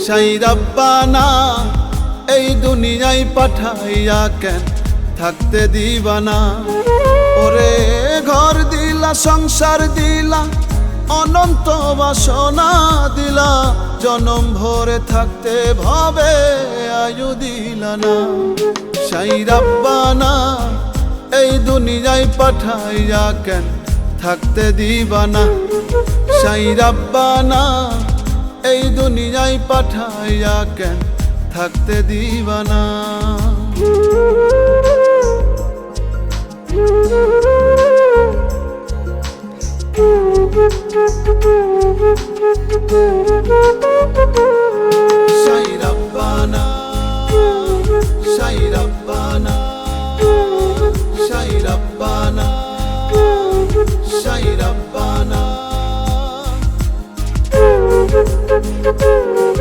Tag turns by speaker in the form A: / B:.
A: সাই রাব্বানা এই দুনিয়ায় পাঠাইয়া কেন থাকতে দিবানা। ওরে ঘর দিলা, সংসার দিলা, অনন্ত বাসনা দিলা, জনম ভরে থাকতে ভাবে আয়ু দিলা না। সাই রাব্বানা এই দুনিয়ায় পাঠাইয়া কেন থাকতে দিবানা। সাই রাব্বানা এই দুনিয়ায় পাঠাইয়া কেন থাকতে দিবানা।
B: Thank you.